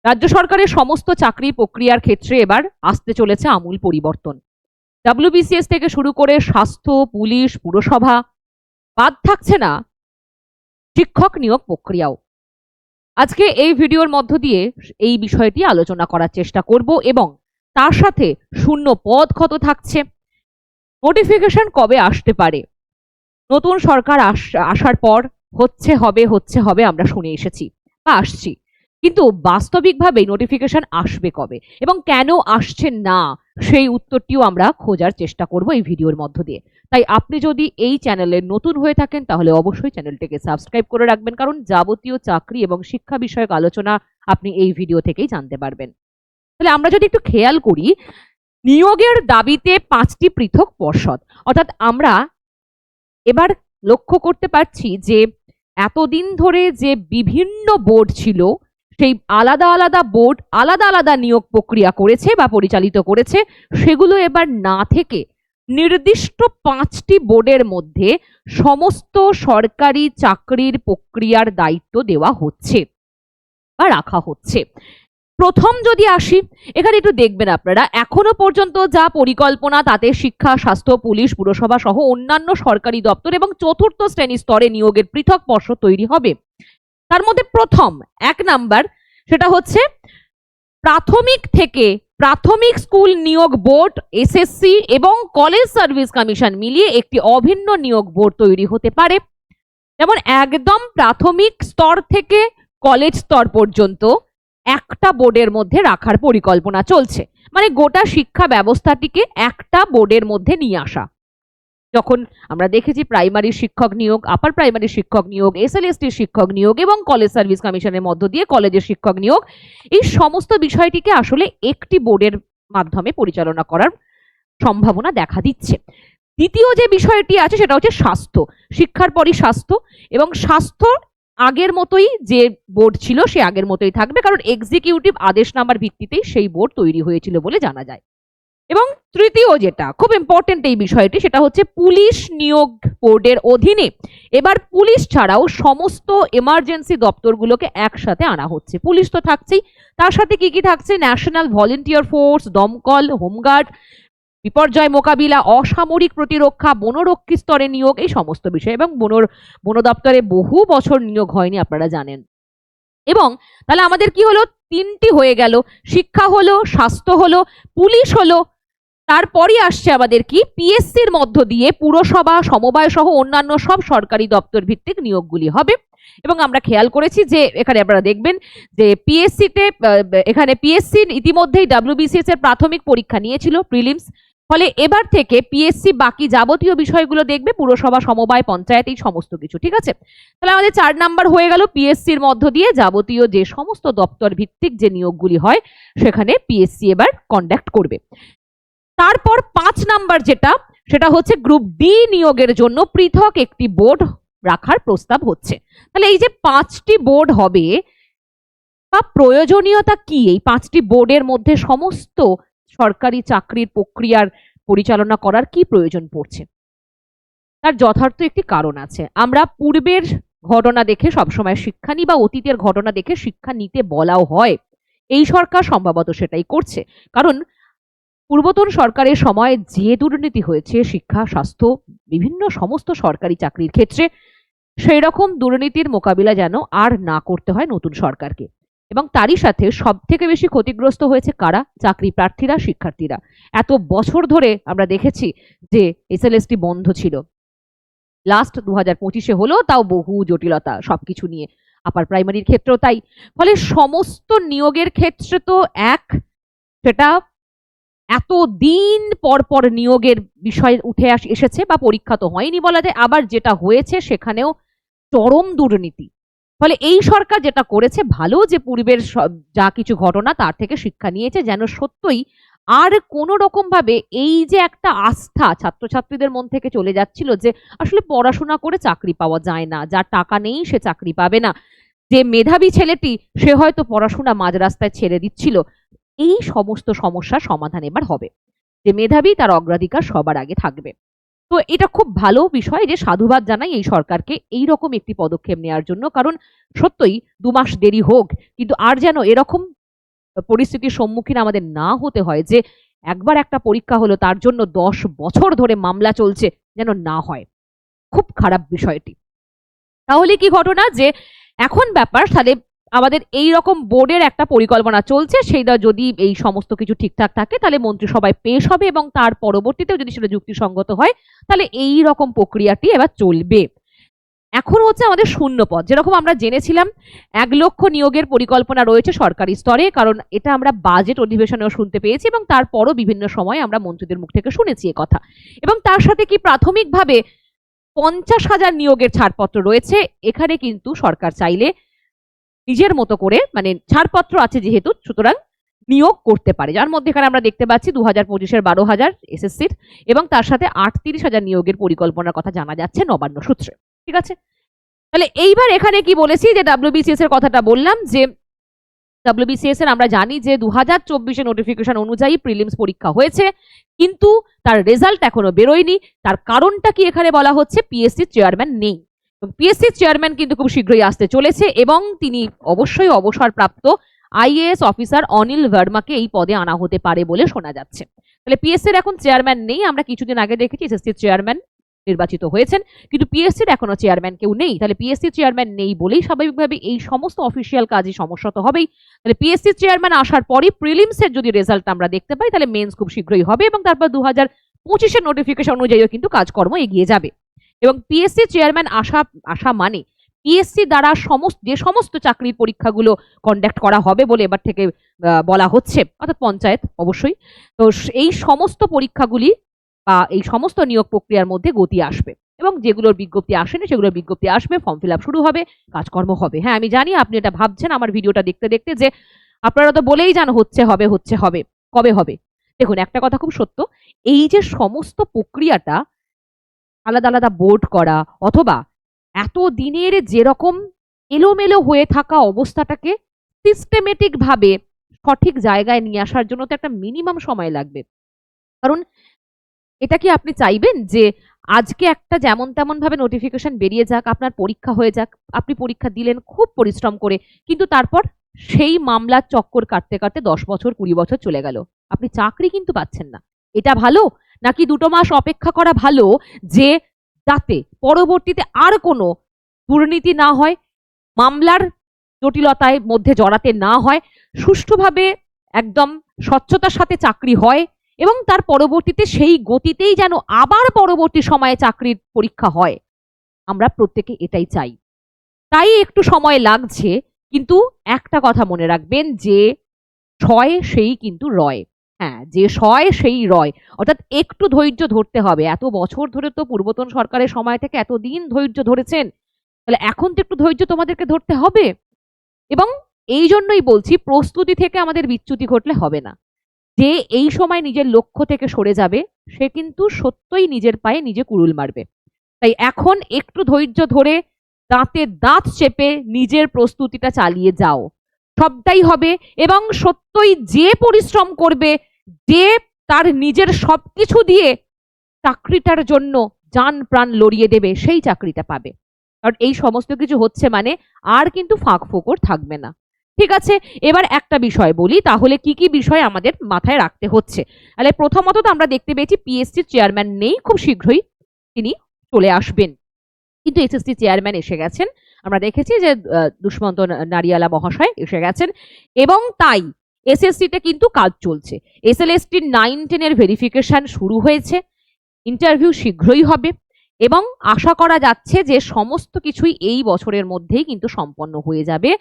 রাজ্য সরকারের সমস্ত চাকরি প্রক্রিয়ার ক্ষেত্রে এবার আসতে চলেছে আমূল পরিবর্তন। WBCS থেকে শুরু করে স্বাস্থ্য, পুলিশ, পুরসভা, বাদ থাকছে না শিক্ষক নিয়োগ প্রক্রিয়াও। আজকে এই ভিডিওর মধ্য দিয়ে এই বিষয়টি আলোচনা করার চেষ্টা করব এবং তার সাথে শূন্য পদ কত থাকছে, নোটিফিকেশন কবে আসতে পারে, নতুন সরকার আসার পর হচ্ছে হবে আমরা শুনে এসেছি বা আসছি, কিন্তু বাস্তবিকভাবে নোটিফিকেশন আসবে কবে এবং কেন আসছে না সেই উত্তরটিও আমরা খোঁজার চেষ্টা করব এই ভিডিওর মধ্য দিয়ে। তাই আপনি যদি এই চ্যানেলে নতুন হয়ে থাকেন তাহলে অবশ্যই চ্যানেলটিকে সাবস্ক্রাইব করে রাখবেন, কারণ যাবতীয় চাকরি এবং শিক্ষা বিষয়ক আলোচনা আপনি এই ভিডিও থেকেই জানতে পারবেন। তাহলে আমরা যদি একটু খেয়াল করি, নিয়োগের দাবিতে 5টি পৃথক পর্ষদ, অর্থাৎ আমরা এবার লক্ষ্য করতে পারছি যে এতদিন ধরে যে বিভিন্ন বোর্ড ছিল, সেই আলাদা আলাদা বোর্ড আলাদা আলাদা নিয়োগ প্রক্রিয়া করেছে বা পরিচালিত করেছে, সেগুলো এবার না থেকে নির্দিষ্ট 5টি বোর্ডের মধ্যে সমস্ত সরকারি চাকরির প্রক্রিয়ার দায়িত্ব দেওয়া হচ্ছে বা রাখা হচ্ছে। প্রথম যদি আসি, এখানে একটু দেখবেন আপনারা, এখনো পর্যন্ত যা পরিকল্পনা তাতে শিক্ষা, স্বাস্থ্য, পুলিশ, পুরসভা সহ অন্যান্য সরকারি দপ্তর এবং চতুর্থ শ্রেণী স্তরে নিয়োগের পৃথক পর্ষদ তৈরি হবে। তার মধ্যে প্রথম 1 নাম্বার, সেটা হচ্ছে প্রাথমিক স্কুল নিয়োগ বোর্ড, SSC এবং কলেজ সার্ভিস কমিশন মিলিয়ে একটি অভিন্ন নিয়োগ বোর্ড তৈরি হতে পারে। যেমন একদম প্রাথমিক স্তর থেকে কলেজ স্তর পর্যন্ত একটা বোর্ডের মধ্যে রাখার পরিকল্পনা চলছে, মানে গোটা শিক্ষা ব্যবস্থাটিকে একটা বোর্ডের মধ্যে নিয়ে আসা। যখন আমরা দেখেছি প্রাইমারি শিক্ষক নিয়োগ, আপার প্রাইমারি শিক্ষক নিয়োগ, SLST শিক্ষক নিয়োগ এবং কলেজ সার্ভিস কমিশনের মধ্য দিয়ে কলেজের শিক্ষক নিয়োগ, এই সমস্ত বিষয়টিকে আসলে একটি বোর্ডের মাধ্যমে পরিচালনা করার সম্ভাবনা দেখা দিচ্ছে। দ্বিতীয় যে বিষয়টি আছে সেটা হচ্ছে স্বাস্থ্য, শিক্ষার পরই স্বাস্থ্য, এবং স্বাস্থ্য আগের মতোই যে বোর্ড ছিল সে আগের মতোই থাকবে, কারণ এক্সিকিউটিভ আদেশনামার ভিত্তিতেই সেই বোর্ড তৈরি হয়েছিল বলে জানা যায়। এবং তৃতীয় যেটা খুব ইম্পর্টেন্ট এই বিষয়টি, সেটা হচ্ছে পুলিশ নিয়োগ বোর্ডের অধীনে এবার পুলিশ ছাড়াও সমস্ত এমার্জেন্সি দপ্তরগুলোকে একসাথে আনা হচ্ছে। পুলিশ তো থাকছেই, তার সাথে কি কি থাকছে, ন্যাশনাল ভলেন্টিয়ার ফোর্স, দমকল, হোমগার্ড, বিপর্যয় মোকাবিলা, অসামরিক প্রতিরক্ষা, বনরক্ষী স্তরে নিয়োগ, এই সমস্ত বিষয়। এবং বন দপ্তরে বহু বছর নিয়োগ হয়নি, আপনারা জানেন। এবং তাহলে আমাদের কি হলো, 3টি হয়ে গেল, শিক্ষা হলো, স্বাস্থ্য হলো, পুলিশ হলো, তারপরই আসছে আমাদের কি, PSCর মধ্য দিয়ে পুরসভা, সমবায় সহ অন্যান্য সব সরকারি দপ্তর ভিত্তিক নিয়োগগুলি হবে। এবং আমরা খেয়াল করেছি যে এখানে আপনারা দেখবেন যে এখানে PSC ইতিমধ্যেই WBCS এর প্রাথমিক পরীক্ষা নিয়েছিল, প্রিলিমস, ফলে এবার থেকে PSC বাকি যাবতীয় বিষয়গুলো দেখবে, পুরসভা, সমবায়, পঞ্চায়েত, এই সমস্ত কিছু। ঠিক আছে, তাহলে আমাদের 4 নাম্বার হয়ে গেল, PSCর মধ্য দিয়ে যাবতীয় যে সমস্ত দপ্তর ভিত্তিক যে নিয়োগগুলি হয় সেখানে PSC এবার কন্ডাক্ট করবে। তারপর 5 নাম্বার যেটা, সেটা হচ্ছে গ্রুপ ডি নিয়োগের জন্য পৃথক একটি বোর্ড রাখার প্রস্তাব হচ্ছে। তাহলে এই যে 5টি বোর্ড হবে বা প্রয়োজনীয়তা কি, এই 5টি বোর্ডের মধ্যে সমস্ত সরকারি চাকরির প্রক্রিয়ার পরিচালনা করার কি প্রয়োজন পড়ছে, তার যথার্থ একটি কারণ আছে। আমরা পূর্বের ঘটনা দেখে সবসময় শিক্ষা নিই বা অতীতের ঘটনা দেখে শিক্ষা নিতে বলাও হয়। এই সরকার সম্ভবত সেটাই করছে, কারণ পূর্বতন সরকারের সময় যে দুর্নীতি হয়েছে শিক্ষা, স্বাস্থ্য, বিভিন্ন সমস্ত সরকারি চাকরির ক্ষেত্রে, সেই রকম দুর্নীতির মোকাবিলা যেন আর না করতে হয় নতুন সরকারকে। এবং তারই সাথে সব থেকে বেশি ক্ষতিগ্রস্ত হয়েছে কারা, চাকরি প্রার্থীরা, শিক্ষার্থীরা। এত বছর ধরে আমরা দেখেছি যে SLST বন্ধ ছিল, লাস্ট 2025-এ হলো, তাও বহু জটিলতা সবকিছু নিয়ে, আপার প্রাইমারির ক্ষেত্রেও তাই। ফলে সমস্ত নিয়োগের ক্ষেত্রে তো সেটা এত দিন পর পর নিয়োগের বিষয় উঠে এসেছে, বা পরীক্ষা তো হয়নি বলা যায়, আবার যেটা হয়েছে সেখানেও চরম দুর্নীতি। ফলে এই সরকার যেটা করেছে, ভালো যে পূর্বের যা কিছু ঘটনা তার থেকে শিক্ষা নিয়েছে, যেন সত্যই আর কোনো রকম ভাবে এই যে একটা আস্থা ছাত্রছাত্রীদের মন থেকে চলে যাচ্ছিল যে আসলে পড়াশোনা করে চাকরি পাওয়া যায় না, যার টাকা নেই সে চাকরি পাবে না, যে মেধাবী ছেলেটি সে হয়তো পড়াশোনা মাঝ রাস্তায় ছেড়ে দিচ্ছিল, এই সমস্ত সমস্যার সমাধান এবার হবে, যে মেধাবী তার অগ্রাধিকার সবার আগে থাকবে। তো এটা খুব ভালো বিষয়, যে সাধুবাদ জানাই এই সরকারকে এইরকম একটি পদক্ষেপ নেওয়ার জন্য, কারণ সত্যই 2 মাস দেরি হোক, কিন্তু আর যেন এরকম পরিস্থিতির সম্মুখীন আমাদের না হতে হয় যে একবার একটা পরীক্ষা হলো তার জন্য 10 বছর ধরে মামলা চলছে, যেন না হয়। খুব খারাপ বিষয়টি। তাহলে কি ঘটনা যে এখন ব্যাপার, তাহলে আমাদের এই রকম বোর্ডের একটা পরিকল্পনা চলছে, সেইটা যদি এই সমস্ত কিছু ঠিকঠাক থাকে তাহলে মন্ত্রিসভায় পেশ হবে এবং তার পরবর্তীতেও যদি সেটা যুক্তিসঙ্গত হয় তাহলে এই রকম প্রক্রিয়াটি এবার চলবে। এখন হচ্ছে আমাদের শূন্য পদ, যেরকম আমরা জেনেছিলাম 1 লক্ষ নিয়োগের পরিকল্পনা রয়েছে সরকারি স্তরে, কারণ এটা আমরা বাজেট অধিবেশনেও শুনতে পেয়েছি এবং তারপরও বিভিন্ন সময় আমরা মন্ত্রীদের মুখ থেকে শুনেছি এ কথা। এবং তার সাথে কি প্রাথমিকভাবে 50,000 নিয়োগের ছাড়পত্র রয়েছে। এখানে কিন্তু সরকার চাইলে নিজের মতো করে, মানে ছাড়পত্র আছে যেহেতু, সুতরাং নিয়োগ করতে পারে, যার মধ্যে এখানে আমরা দেখতে পাচ্ছি 2025-এর 12,000 এসএসসির এবং তার সাথে 38,000 নিয়োগের পরিকল্পনার কথা জানা যাচ্ছে নবান্ন সূত্রে। ঠিক আছে, তাহলে এইবার এখানে কি বলেছি যে WBCS এর কথাটা বললাম, যে WBCS এর আমরা জানি যে 2024-এর নোটিফিকেশন অনুযায়ী প্রিলিমস পরীক্ষা হয়েছে, কিন্তু তার রেজাল্ট এখনো বেরোয়নি। তার কারণটা কি এখানে বলা হচ্ছে, পিএসসি চেয়ারম্যান নেই। পিএসসি চেয়ারম্যান কিন্তু খুব শীঘ্রই আসতে চলেছে এবং তিনি অবশ্যই অবসরপ্রাপ্ত আইএএস অফিসার অনিল ভার্মাকে এই পদে আনা হতে পারে বলে শোনা যাচ্ছে। তাহলে পিএসসির এখন চেয়ারম্যান নেই। আমরা কিছুদিন আগে দেখেছি এসএসসির চেয়ারম্যান নির্বাচিত হয়েছেন, কিন্তু পিএসসির এখনো চেয়ারম্যান কেউ নেই। তাহলে পিএসসি চেয়ারম্যান নেই বলেই স্বাভাবিকভাবে এই সমস্ত অফিসিয়াল কাজই সমস্যা তো হবেই। তাহলে পিএসসি চেয়ারম্যান আসার পরই প্রিলিমসের যদি রেজাল্ট আমরা দেখতে পাই তাহলে মেন্স খুব শীঘ্রই হবে এবং তারপর 2025-এর নোটিফিকেশন অনুযায়ীও কিন্তু কাজকর্ম এগিয়ে যাবে। এবং পিএসসি চেয়ারম্যান আসা মানে পিএসসি দ্বারা যে সমস্ত চাকরির পরীক্ষাগুলো কন্ডাক্ট করা হবে বলে এবার থেকে বলা হচ্ছে, অর্থাৎ পঞ্চায়েত অবশ্যই, তো এই সমস্ত পরীক্ষাগুলি বা এই সমস্ত নিয়োগ প্রক্রিয়ার মধ্যে গতি আসবে এবং যেগুলোর বিজ্ঞপ্তি আসেনি সেগুলোর বিজ্ঞপ্তি আসবে, ফর্ম ফিল আপ শুরু হবে, কাজকর্ম হবে। হ্যাঁ, আমি জানি আপনি এটা ভাবছেন আমার ভিডিওটা দেখতে দেখতে যে আপনারা তো বলেই যান হচ্ছে হবে, কবে হবে। দেখুন, একটা কথা খুব সত্য, এই যে সমস্ত প্রক্রিয়াটা আলাদা আলাদা বোর্ড করা অথবা এত দিনের যেরকম এলোমেলো হয়ে থাকা অবস্থাটাকে সিস্টেমেটিক ভাবে সঠিক জায়গায় নিয়ে আসার জন্য তো একটা মিনিমাম সময় লাগবে। কারণ এটা কি আপনি চাইবেন যে আজকে একটা যেমন তেমন ভাবে নোটিফিকেশন বেরিয়ে যাক, আপনার পরীক্ষা হয়ে যাক, আপনি পরীক্ষা দিলেন খুব পরিশ্রম করে, কিন্তু তারপর সেই মামলার চক্কর কাটতে কাটতে 10 বছর 20 বছর চলে গেল, আপনি চাকরি কিন্তু পাচ্ছেন না? এটা ভালো, নাকি 2 মাস অপেক্ষা করা ভালো, যে যাতে পরবর্তীতে আর কোনো দুর্নীতি না হয়, মামলার জটিলতায় মধ্যে জড়াতে না হয়, সুষ্ঠুভাবে একদম স্বচ্ছতার সাথে চাকরি হয় এবং তার পরবর্তীতে সেই গতিতেই যেন আবার পরবর্তী সময়ে চাকরির পরীক্ষা হয়? আমরা প্রত্যেকে এটাই চাই। তাই একটু সময় লাগছে, কিন্তু একটা কথা মনে রাখবেন যে সয় সেই কিন্তু রয়। হ্যাঁ, যে সয় সেই রয়, অর্থাৎ একটু ধৈর্য ধরতে হবে। এত বছর ধরে তো পূর্বতন সরকারের সময় থেকে এতদিন ধৈর্য ধরেছেন, তাহলে এখন তো একটু ধৈর্য তোমাদেরকে ধরতে হবে। এবং এই জন্যই বলছি, প্রস্তুতি থেকে আমাদের বিচ্যুতি ঘটলে হবে না। যে এই সময় নিজের লক্ষ্য থেকে সরে যাবে সে কিন্তু সত্যই নিজের পায়ে নিজে কুড়ুল মারবে। তাই এখন একটু ধৈর্য ধরে দাঁতে দাঁত চেপে নিজের প্রস্তুতিটা চালিয়ে যাও, সবটাই হবে। এবং সত্যই যে পরিশ্রম করবে, যে তার নিজের সবকিছু দিয়ে চাকরিটার জন্য জান প্রাণ লড়িয়ে দেবে, সেই চাকরিটা পাবে। কারণ এই সমস্ত কিছু হচ্ছে মানে আর কিন্তু ফাঁক ফোকর থাকবে না। ঠিক আছে, এবার একটা বিষয় বলি, তাহলে কি কি বিষয় আমাদের মাথায় রাখতে হচ্ছে। তাহলে প্রথমত তো আমরা দেখতে পেয়েছি পিএসসি চেয়ারম্যান নেই, খুব শীঘ্রই তিনি চলে আসবেন, কিন্তু এসএসসি চেয়ারম্যান এসে গেছেন। আমরা দেখেছি যে দুষ্মন্ত নারিয়ালা মহাশয় এসে গেছেন এবং তাই এসএসসিতে কিন্তু কাজ চলছে। এসএলএসটি 9-10 ভেরিফিকেশন শুরু হয়েছে, ইন্টারভিউ শীঘ্রই হবে এবং আশা করা যাচ্ছে যে সমস্ত কিছুই এই বছরের মধ্যেই কিন্তু সম্পন্ন হয়ে যাবে।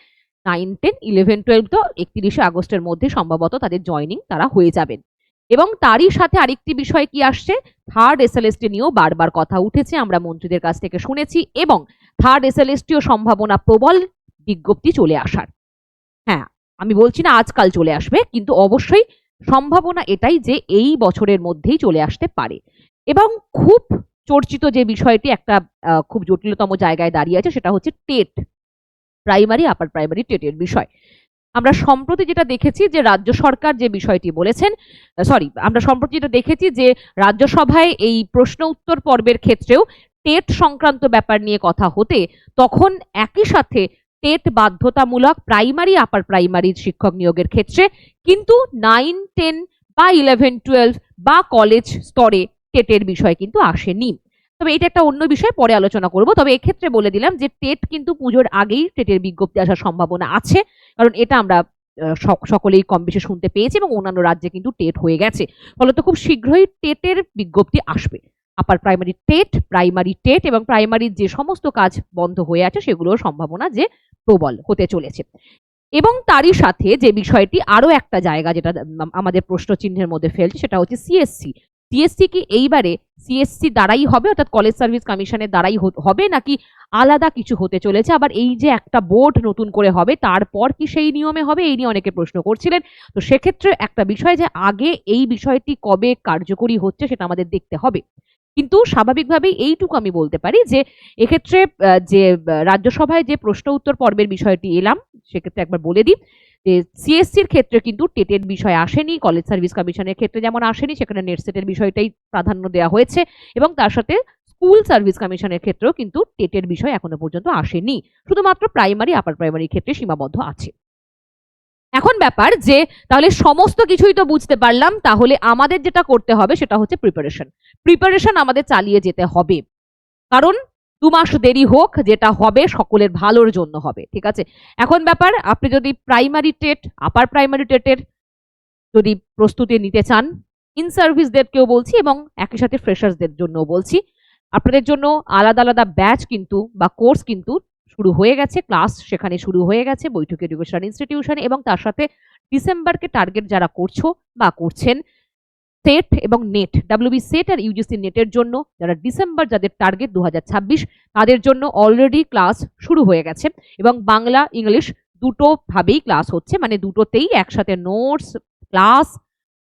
9, 10, 11, 12 তো 31শে আগস্টের মধ্যে সম্ভবত তাদের জয়নিং তারা হয়ে যাবেন। এবং তারই সাথে আরেকটি বিষয় কি আসছে, থার্ড এসএলএসটি নিয়েও বারবার কথা উঠেছে, আমরা মন্ত্রীদের কাছ থেকে শুনেছি এবং থার্ড এসএলএসটিও সম্ভাবনা প্রবল বিজ্ঞপ্তি চলে আসার। হ্যাঁ, আমি বলছি না আজকাল চলে আসবে, কিন্তু অবশ্যই সম্ভাবনা এটাই যে এই বছরের মধ্যেই চলে আসতে পারে। এবং খুব চর্চিত যে বিষয়টি একটা খুব জটিলতম জায়গায় দাঁড়িয়ে আছে, সেটা হচ্ছে টেট, প্রাইমারি আপার প্রাইমারি টেটের বিষয়। আমরা সম্প্রতি যেটা দেখেছি যে রাজ্য সরকার যে বিষয়টি বলেছেন, আমরা সম্প্রতি যেটা দেখেছি যে রাজ্যসভায় এই প্রশ্ন উত্তর পর্বের ক্ষেত্রেও টেট সংক্রান্ত ব্যাপার নিয়ে কথা হতে তখন একই সাথে টেট বাধ্যতামূলক প্রাইমারি আপার প্রাইমারি শিক্ষক নিয়োগের ক্ষেত্রে, কিন্তু 9, 10 বা 11, 12 বা কলেজ স্তরে টেটের বিষয় কিন্তু আসেনি। তবে এটা একটা অন্য বিষয়, পরে আলোচনা করব। তবে এক্ষেত্রে বলে দিলাম যে টেট কিন্তু পুজোর আগেই টেটের বিজ্ঞপ্তি আসার সম্ভাবনা আছে, কারণ এটা আমরা সকলেই কম বেশি শুনতে পেয়েছি এবং অন্যান্য রাজ্যে কিন্তু টেট হয়ে গেছে। ফলত খুব শীঘ্রই টেটের বিজ্ঞপ্তি আসবে। Upper primary TET, primary TET এবং প্রাইমারির যে সমস্ত কাজ বন্ধ হয়ে আছে সেগুলোর সম্ভাবনা যে প্রবল হতে চলেছে। এবং তারই সাথে যে বিষয়টি আরো একটা জায়গা যেটা আমাদের প্রশ্ন চিহ্নের মধ্যে ফেলছে, সেটা হচ্ছে সিএসসি। সিএসসি কি এইবারে সিএসসি দ্বারাই হবে, অর্থাৎ কলেজ সার্ভিস কমিশনের দ্বারাই হবে, নাকি আলাদা কিছু হতে চলেছে? আবার এই যে একটা বোর্ড নতুন করে হবে তারপর কি সেই নিয়মে হবে, এই নিয়ে অনেকে প্রশ্ন করছিলেন। তো সেক্ষেত্রে একটা বিষয় যে আগে এই বিষয়টি কবে কার্যকরী হচ্ছে সেটা আমাদের দেখতে হবে। কিন্তু স্বাভাবিকভাবেই এইটুকু আমি বলতে পারি যে এক্ষেত্রে যে রাজ্যসভায় যে প্রশ্ন উত্তর পর্বের বিষয়টি এলাম, সেক্ষেত্রে একবার বলে দিই যে সিএসসির ক্ষেত্রে কিন্তু টেটের বিষয় আসেনি, কলেজ সার্ভিস কমিশনের ক্ষেত্রে যেমন আসেনি, সেখানে নেট সেটের বিষয়টাই প্রাধান্য দেওয়া হয়েছে এবং তার সাথে স্কুল সার্ভিস কমিশনের ক্ষেত্রেও কিন্তু টেটের বিষয় এখনো পর্যন্ত আসেনি, শুধুমাত্র প্রাইমারি আপার প্রাইমারি ক্ষেত্রে সীমাবদ্ধ আছে। এখন ব্যাপার যে তাহলে সমস্ত কিছুই তো বুঝতে পারলাম, তাহলে আমাদের যেটা করতে হবে সেটা হচ্ছে প্রিপারেশন আমাদের চালিয়ে যেতে হবে, কারণ 2 মাস দেরি হোক, যেটা হবে সকলের ভালোর জন্য হবে। ঠিক আছে, এখন ব্যাপার আপনি যদি প্রাইমারি টেট আপার প্রাইমারি টেটের যদি প্রস্তুতি নিতে চান, ইন সার্ভিসদেরকেও বলছি এবং একই সাথে ফ্রেশার্সদের জন্যও বলছি, আপনাদের জন্য আলাদা আলাদা ব্যাচ কিন্তু বা কোর্স কিন্তু শুরু হয়ে গেছে, ক্লাস সেখানে শুরু হয়ে গেছে বৈঠক এডুকেশন ইনস্টিটিউশনে, এবং তার সাথে ডিসেম্বরকে টার্গেট যারা করছো বা করছেন, সেট এবং নেট, ডাব্লিউবি সেট আর ইউজিসি নেটের জন্য যারা ডিসেম্বর যাদের টার্গেট 2026, তাদের জন্য অলরেডি ক্লাস শুরু হয়ে গেছে এবং বাংলা ইংলিশ দুটো ভাবেই ক্লাস হচ্ছে, মানে দুটোতেই একসাথে নোটস, ক্লাস,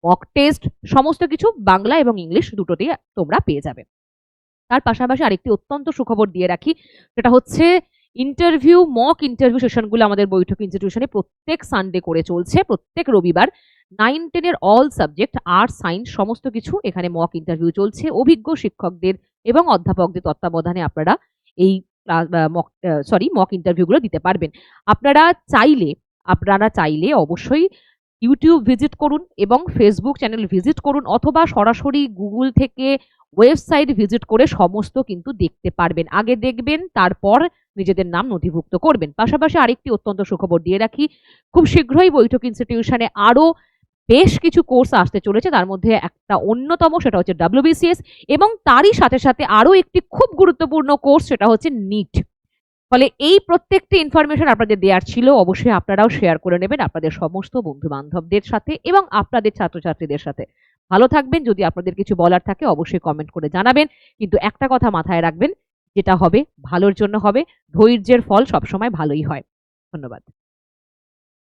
মক টেস্ট সমস্ত কিছু বাংলা এবং ইংলিশ দুটোতেই তোমরা পেয়ে যাবে। তার পাশাপাশি আরেকটি অত্যন্ত সুখবর দিয়ে রাখি, সেটা হচ্ছে ইন্টারভিউ, মক ইন্টারভিউ সেশনগুলো আমাদের বৈঠক ইনস্টিটিউশনে প্রত্যেক সানডে করে চলছে, প্রত্যেক রবিবার 9, 10 এর অল সাবজেক্ট, আর্টস, সায়েন্স সমস্ত কিছু এখানে মক ইন্টারভিউ চলছে। অভিজ্ঞ শিক্ষকদের এবং অধ্যাপকদের তত্ত্বাবধানে আপনারা এই মক ইন্টারভিউগুলো দিতে পারবেন। আপনারা চাইলে অবশ্যই ইউটিউব ভিজিট করুন এবং ফেসবুক চ্যানেল ভিজিট করুন, অথবা সরাসরি গুগল থেকে ওয়েবসাইট ভিজিট করে সমস্ত কিন্তু দেখতে পারবেন। আগে দেখবেন, তারপর নিজেদের নাম নথিভুক্ত করবেন। পাশাপাশি আরেকটি অত্যন্ত সুখবর দিয়ে রাখি, খুব শীঘ্রই বৈঠক ইনস্টিটিউশনে আরো বেশ কিছু কোর্স আসতে চলেছে, তার মধ্যে একটা অন্যতম সেটা হচ্ছে ডাব্লিউবিসিএস, এবং তারই সাথে সাথে আরো একটি খুব গুরুত্বপূর্ণ কোর্স সেটা হচ্ছে নিট। ফলে এই প্রত্যেকটি ইনফরমেশন আপনাদের দেওয়ার ছিল, অবশ্যই আপনারাও শেয়ার করে নেবেন আপনাদের সমস্ত বন্ধু বান্ধবদের সাথে এবং আপনাদের ছাত্রছাত্রীদের সাথে। ভালো থাকবেন, যদি আপনাদের কিছু বলার থাকে অবশ্যই কমেন্ট করে জানাবেন, কিন্তু একটা কথা মাথায় রাখবেন, যেটা হবে ভালোর জন্য হবে, ধৈর্যের ফল সবসময় ভালোই হয়। ধন্যবাদ।